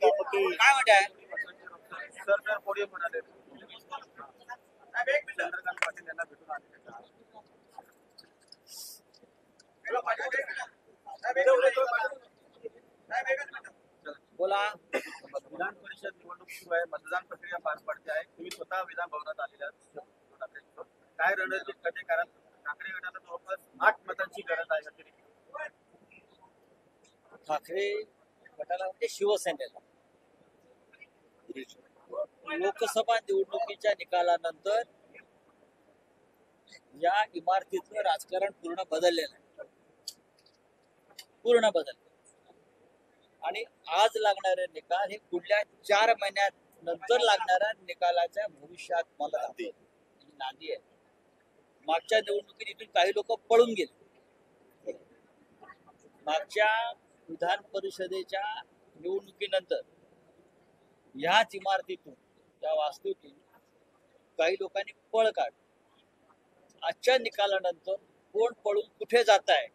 काय म्हणताय? सर कोणी म्हणाले चंद्रकांत पाटील यांना भेटून आले का? बोला. विधान परिषद निवडणूक सुरू आहे, मतदान प्रक्रिया पार पडते आहे. तुम्ही स्वतः विधान भवनात आलेल्या आहात. काय रणनीती कधी, कारण ठाकरे गटाला जवळपास 8 मतांची गरज आहे अतिरिक्त. ठाकरे गटाला म्हणजे शिवसेनेला लोकसभा निवडणुकीच्या निकालानंतर या इमारतीतलं राजकारण पूर्ण बदललेलं आहे, पूर्ण बदललं. आणि आज लागणारे निकाल हे पुढल्या 4 महिन्यात नंतर लागणाऱ्या निकालाच्या भविष्यात मला नांदी आहे. मागच्या निवडणुकीत इथून काही लोक पळून गेले. मागच्या विधान परिषदेच्या निवडणुकीनंतर ह्याच इमारतीतून, त्या वास्तूतून काही लोकांनी पळ काढ. आजच्या निकालानंतर कोण पळून कुठे जात आहे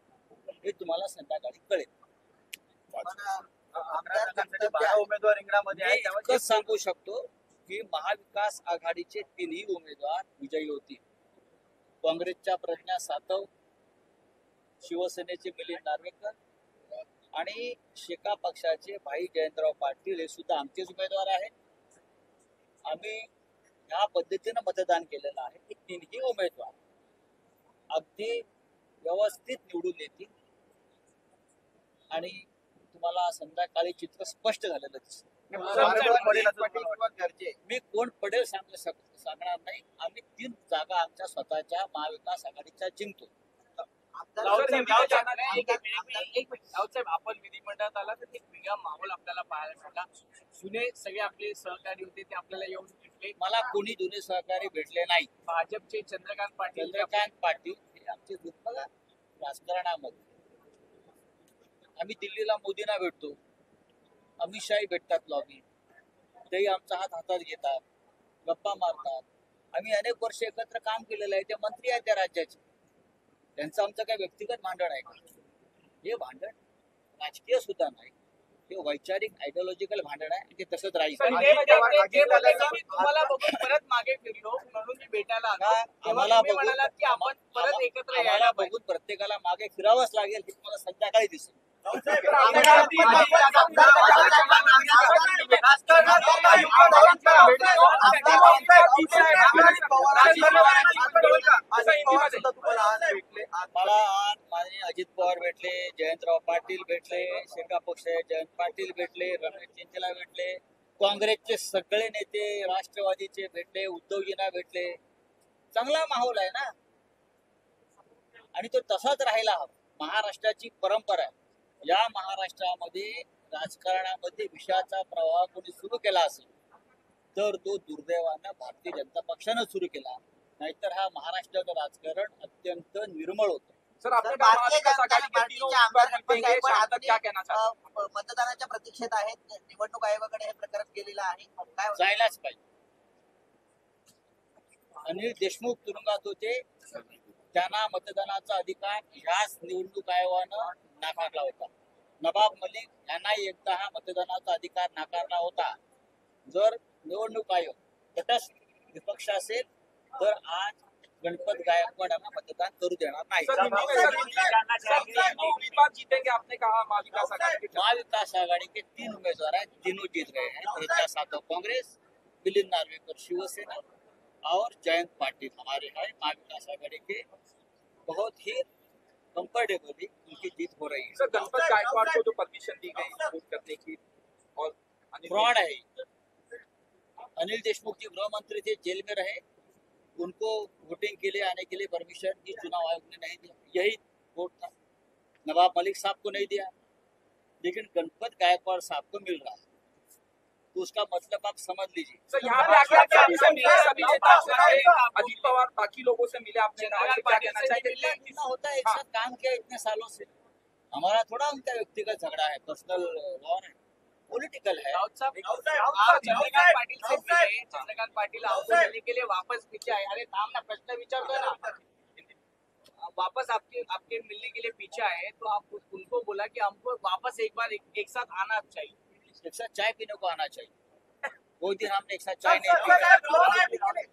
हे तुम्हाला संध्याकाळी कळेल. उमेदवार रिंगणामध्ये मी आहेत, इतकंच सांगू शकतो की महाविकास आघाडीचे 3ही उमेदवार विजयी होतील. काँग्रेसच्या प्रज्ञा सातव, शिवसेनेचे मिलिंद नार्वेकर आणि शेका पक्षाचे भाई जयंतराव पाटील हे सुद्धा आमचेच उमेदवार आहेत. आम्ही ह्या पद्धतीनं मतदान केलेलं आहे की 3ही उमेदवार अगदी व्यवस्थित निवडून येतील आणि तुम्हाला संध्याकाळी चित्र स्पष्ट झालेलं दिसेल. मी कोण पडेल सांगणार नाही. आम्ही 3 जागा आमच्या स्वतःच्या महाविकास आघाडीच्या जिंकतो. आपण विधिमंडळात आला तर एक वेगळा माहोल आपल्याला पाहायला मिळाला. जुने सगळे आपले सहकारी होते ते आपल्याला येऊन भेटले. मला कोणी जुने सहकारी भेटले नाही. भाजपचे चंद्रकांत पाटील हे आमचे बघा राजकारणामध्ये. आम्ही दिल्लीला मोदींना भेटतो, अमित शाही भेटतात लॉबी, तेही आमचा हात हातात घेतात, गप्पा मारतात. आम्ही अनेक वर्ष एकत्र काम केलेलं आहे. ते मंत्री आहेत त्या राज्याचे. त्यांचं आमचं काही व्यक्तिगत भांडण आहे का? हे भांडण राजकीय सुद्धा नाही, हे वैचारिक आयडिओलॉजिकल भांडण आहे. ते तसंच राहील. तुम्हाला बघून परत मागे फिरलो म्हणून मी भेटायला आलो. आम्हाला म्हणाला की आपण परत एकत्र यायला आम्हाला बघून प्रत्येकाला मागे फिरावंच लागेल हे तुम्हाला संध्याकाळी दिसेल. मला आज माझे अजित पवार भेटले, जयंतराव पाटील भेटले, शेका पक्ष जयंत पाटील भेटले, रमेश चिंचला भेटले, काँग्रेसचे सगळे नेते, राष्ट्रवादीचे भेटले, उद्धवजींना भेटले. चांगला माहोल आहे ना, आणि तो तसाच राहायला हवा. महाराष्ट्राची परंपरा आहे. या महाराष्ट्रामध्ये राजकारणामध्ये विषयाचा प्रवाह कोणी सुरू केला असेल तर तो दुर्दैवानं भारतीय जनता पक्षानं सुरू केला. नाहीतर हा महाराष्ट्राचं राजकारण अत्यंत निर्मळ होतं. सर, मतदानाच्या प्रतीक्षेत आहेत. निवडणूक आयोगाकडे हे प्रकरण गेलेलं आहे. काय जायलाच पाहिजे. अनिल देशमुख तुरुंगात होते, त्यांना मतदानाचा अधिकार ह्याच निवडणूक आयोगानं नाकारला होता. नवाब मलिक यांनाही एकदा हा मतदानाचा अधिकार नाकारला होता. जर निवडणूक आयोग तटस्थ विपक्ष असेल तर आज गणपत गायकवाड यांना मतदान करू देणार नाही. महाविकास आघाड़ी के 3 उम्मीदवार हैं, तीनों जीत गए हैं. प्रज्ञा सातव कांग्रेस, मिलिंद नार्वेकर शिवसेना और जयंत पाटिल हमारे हैं. महाविकास आघाड़ी के बहुत ही कंफर्टेबली उनकी जीत हो रही है. सर, गणपत गायकवाड़ को जो परमिशन दी गई वोट करने की और फ्रॉड है. अनिल देशमुख जी गृह मंत्री थे, जेल में रहे, उनको वोटिंग के लिए आने के लिए परमिशन की चुनाव आयोग ने नहीं दिया. यही वोट था. नवाब मलिक साहब को नहीं दिया, लेकिन गणपत गायकवाड़ साहब को मिल रहा है. तो उसका मतलब आप समझ लीजिए. सर, यहाँ पे आके अजित पवार बाकी लोगों से मिले, आपने क्या कहना चाहिए? इतना होता है, एक साथ काम किया इतने सालों से. हमारा थोड़ा उनका व्यक्तिगत झगड़ा है, पर्सनल वॉर है, पॉलिटिकल है. चंद्रकांत पाटिल आपको मिलने के लिए वापस पीछे आए. अरे नाम ना प्रश्न विचारतो ना, वापस आपके मिलने के लिए पीछे आए तो आप उनको बोला कि हमको वापस एक बार एक साथ आना चाहिए. एक साथ चाय पीने को आना चाहिए। कोई दिन हमने एक साथ चाय नहीं पी।